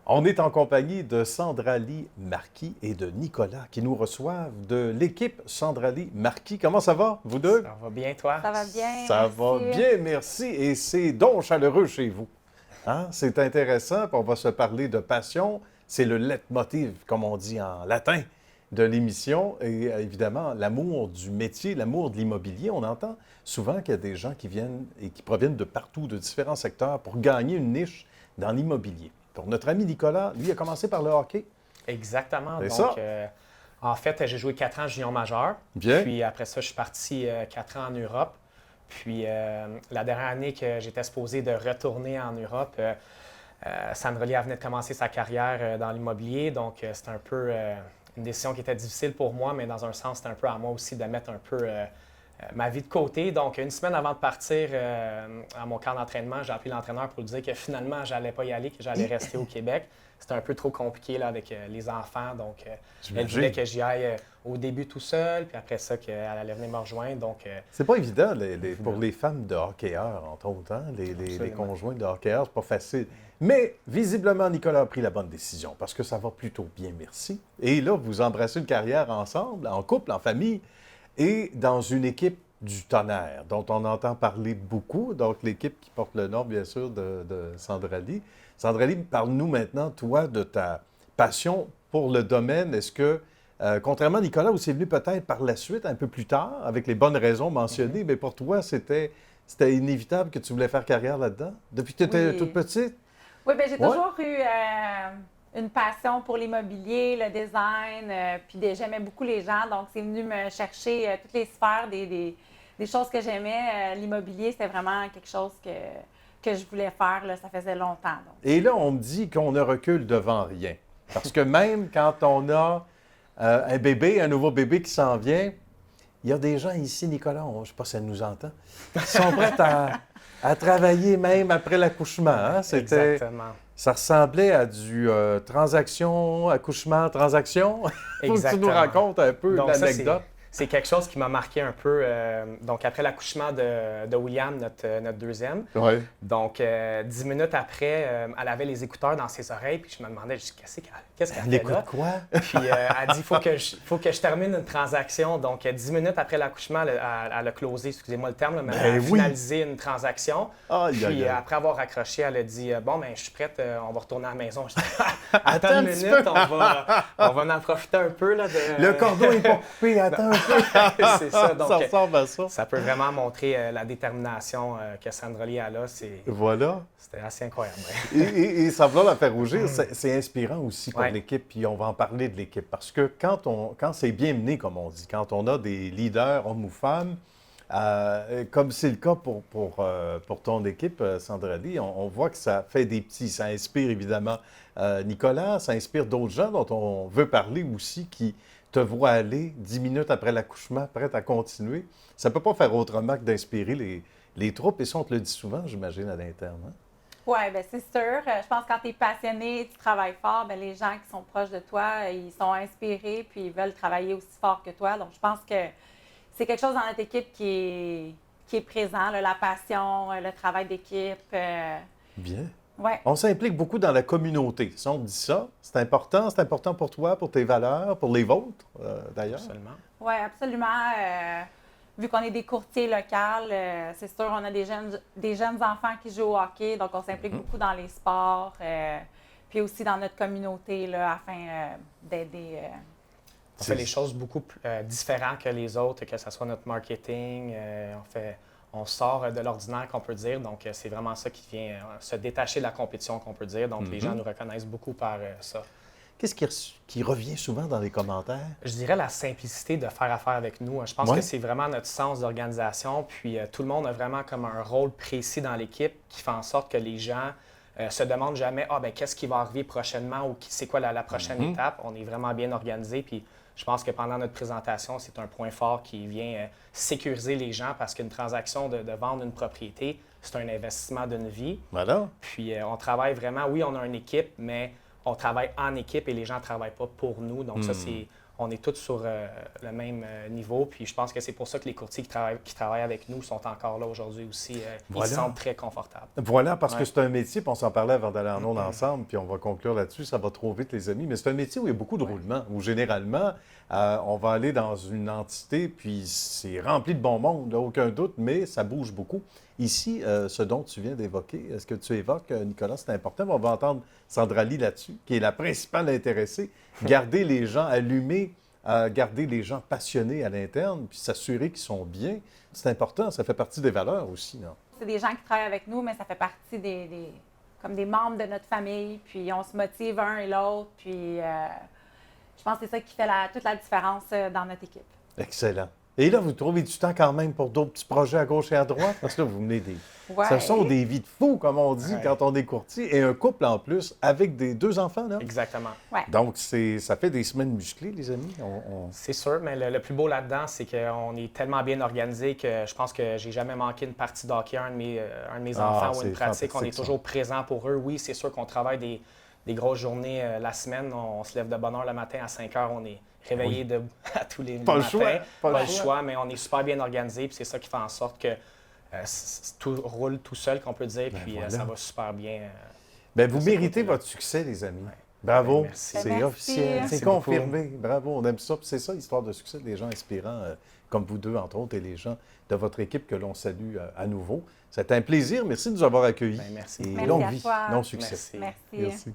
On est en compagnie de Sandralie Marquis et de Nicolas qui nous reçoivent de l'équipe Sandralie Marquis. Comment ça va, vous deux? Ça va bien, toi? Ça va bien, Ça merci. va bien, merci. Et c'est donc chaleureux chez vous. Hein? C'est intéressant, puis on va se parler de passion. C'est le leitmotiv, comme on dit en latin, de l'émission. Et évidemment, l'amour du métier, l'amour de l'immobilier. On entend souvent qu'il y a des gens qui viennent et qui proviennent de partout, de différents secteurs, pour gagner une niche dans l'immobilier. Pour notre ami Nicolas, lui, a commencé par le hockey. Exactement. C'est Donc, ça. en fait, j'ai joué 4 ans junior majeur. Bien. Puis après ça, je suis parti 4 ans en Europe. Puis la dernière année que j'étais supposé de retourner en Europe, Sandralie venait de commencer sa carrière dans l'immobilier. Donc, c'était un peu une décision qui était difficile pour moi, mais dans un sens, c'était un peu à moi aussi de mettre un peu ma vie de côté. Donc, une semaine avant de partir à mon camp d'entraînement, j'ai appelé l'entraîneur pour lui dire que finalement, je n'allais pas y aller, que j'allais rester au Québec. C'était un peu trop compliqué là, avec les enfants. Donc, elle voulait que j'y aille au début tout seul, puis après ça, qu'elle allait venir me rejoindre. Donc, c'est pas évident pour les femmes de hockeyeurs, entre autres. Hein? Les conjoints de hockeyeurs, c'est pas facile. Mais visiblement, Nicolas a pris la bonne décision parce que ça va plutôt bien, merci. Et là, vous embrassez une carrière ensemble, en couple, en famille. Et dans une équipe du tonnerre, dont on entend parler beaucoup, donc l'équipe qui porte le nom, bien sûr, de Sandralie. Sandralie, parle-nous maintenant, toi, de ta passion pour le domaine. Est-ce que, contrairement à Nicolas, où c'est venu peut-être par la suite, un peu plus tard, avec les bonnes raisons mentionnées, mais pour toi, c'était inévitable que tu voulais faire carrière là-dedans? Depuis que tu étais toute petite? Oui, bien, j'ai toujours eu une passion pour l'immobilier, le design, puis j'aimais beaucoup les gens, donc c'est venu me chercher toutes les sphères des choses que j'aimais. L'immobilier, c'était vraiment quelque chose que je voulais faire, là, ça faisait longtemps. Donc. Et là, on me dit qu'on ne recule devant rien. Parce que même quand on a un bébé, un nouveau bébé qui s'en vient, il y a des gens ici, Nicolas, je ne sais pas si elle nous entend, qui sont prêts à travailler même après l'accouchement. Hein? Exactement. Ça ressemblait à du transaction, accouchement, transaction. Faut que tu nous racontes un peu l'anecdote. C'est quelque chose qui m'a marqué un peu. Donc, après l'accouchement de William, notre deuxième. Ouais. Donc, 10 minutes après, elle avait les écouteurs dans ses oreilles. Puis je me demandais, qu'est-ce qu'elle fait là? Elle écoute quoi? Puis elle dit, faut que je termine une transaction. Donc, 10 minutes après l'accouchement, elle a closé, excusez-moi le terme, là, mais elle a finalisé une transaction. Puis après avoir raccroché, elle a dit, bon, ben je suis prête, on va retourner à la maison. Je dis, attends une minute, on va en profiter un peu. Là, Le cordon est pas coupé, attends un peu. C'est ça. Donc, ça ressemble à ça. Ça peut vraiment montrer la détermination que Sandralie a là. Voilà. C'était assez incroyable. Et sans vouloir la faire rougir, c'est inspirant aussi pour l'équipe, puis on va en parler de l'équipe. Parce que quand c'est bien mené, comme on dit, quand on a des leaders, hommes ou femmes, comme c'est le cas pour ton équipe, Sandralie, on voit que ça fait des petits. Ça inspire évidemment Nicolas, ça inspire d'autres gens dont on veut parler aussi, qui te voient aller 10 minutes après l'accouchement, prête à continuer. Ça ne peut pas faire autrement que d'inspirer les troupes. Et ça, on te le dit souvent, j'imagine, à l'interne. Hein? Oui, bien c'est sûr. Je pense que quand tu es passionné, tu travailles fort, bien, les gens qui sont proches de toi, ils sont inspirés puis ils veulent travailler aussi fort que toi. Donc, je pense que c'est quelque chose dans notre équipe qui est présent, là, la passion, le travail d'équipe. Bien. Ouais. On s'implique beaucoup dans la communauté. Si on dit ça, c'est important pour toi, pour tes valeurs, pour les vôtres, d'ailleurs. Absolument. Oui, absolument. Vu qu'on est des courtiers locaux, c'est sûr, on a des jeunes enfants qui jouent au hockey, donc on s'implique beaucoup dans les sports, puis aussi dans notre communauté, là, afin d'aider. On fait les choses beaucoup différentes que les autres, que ce soit notre marketing. On sort de l'ordinaire, qu'on peut dire. Donc, c'est vraiment ça qui vient se détacher de la compétition, qu'on peut dire. Donc, les gens nous reconnaissent beaucoup par ça. Qu'est-ce qui revient souvent dans les commentaires? Je dirais la simplicité de faire affaire avec nous. Je pense que c'est vraiment notre sens d'organisation. Puis, tout le monde a vraiment comme un rôle précis dans l'équipe qui fait en sorte que les gens se demandent jamais « qu'est-ce qui va arriver prochainement » ou « c'est quoi la prochaine étape ». On est vraiment bien organisé. Puis, je pense que pendant notre présentation, c'est un point fort qui vient sécuriser les gens parce qu'une transaction de vendre une propriété, c'est un investissement d'une vie. Voilà. Puis on travaille vraiment, oui, on a une équipe, mais on travaille en équipe et les gens ne travaillent pas pour nous. Donc ça, on est tous sur le même niveau. Puis je pense que c'est pour ça que les courtiers qui travaillent avec nous sont encore là aujourd'hui aussi. Ils se sentent très confortables. Voilà, parce que c'est un métier, puis on s'en parlait avant d'aller en ondes ensemble, puis on va conclure là-dessus, ça va trop vite, les amis, mais c'est un métier où il y a beaucoup de roulement, où généralement, on va aller dans une entité, puis c'est rempli de bon monde, là, aucun doute, mais ça bouge beaucoup. Ici, ce dont tu viens d'évoquer, ce que tu évoques, Nicolas, c'est important. On va entendre Sandra Lee là-dessus, qui est la principale intéressée. Garder les gens allumés, garder les gens passionnés à l'interne, puis s'assurer qu'ils sont bien, c'est important. Ça fait partie des valeurs aussi, non? C'est des gens qui travaillent avec nous, mais ça fait partie comme des membres de notre famille. Puis on se motive un et l'autre. Puis je pense que c'est ça qui fait toute la différence dans notre équipe. Excellent. Et là, vous trouvez du temps quand même pour d'autres petits projets à gauche et à droite? Parce que là, vous menez des... Ouais. Ce sont des vies de fous, comme on dit, quand on est courtier. Et un couple en plus, avec deux enfants, là. Exactement. Ouais. Donc, ça fait des semaines musclées, les amis. C'est sûr, mais le plus beau là-dedans, c'est qu'on est tellement bien organisé que je pense que j'ai jamais manqué une partie d'hockey à un de mes enfants ou une pratique. On est toujours présent pour eux. Oui, c'est sûr qu'on travaille des grosses journées la semaine. On se lève de bonne heure le matin à 5 heures. On est réveillé debout à tous les matins. Pas le choix, mais on est super bien organisé. Puis c'est ça qui fait en sorte que tout roule tout seul, qu'on peut dire. Puis ça va super bien. Vous méritez votre succès, les amis. Ouais. Bravo. Merci. C'est officiel. C'est confirmé. Bravo. On aime ça. Puis c'est ça, l'histoire de succès des gens inspirants, comme vous deux, entre autres, et les gens de votre équipe que l'on salue à nouveau. C'était un plaisir. Merci de nous avoir accueillis. Merci. Et Merci longue à vie, toi. long succès. Merci. Merci.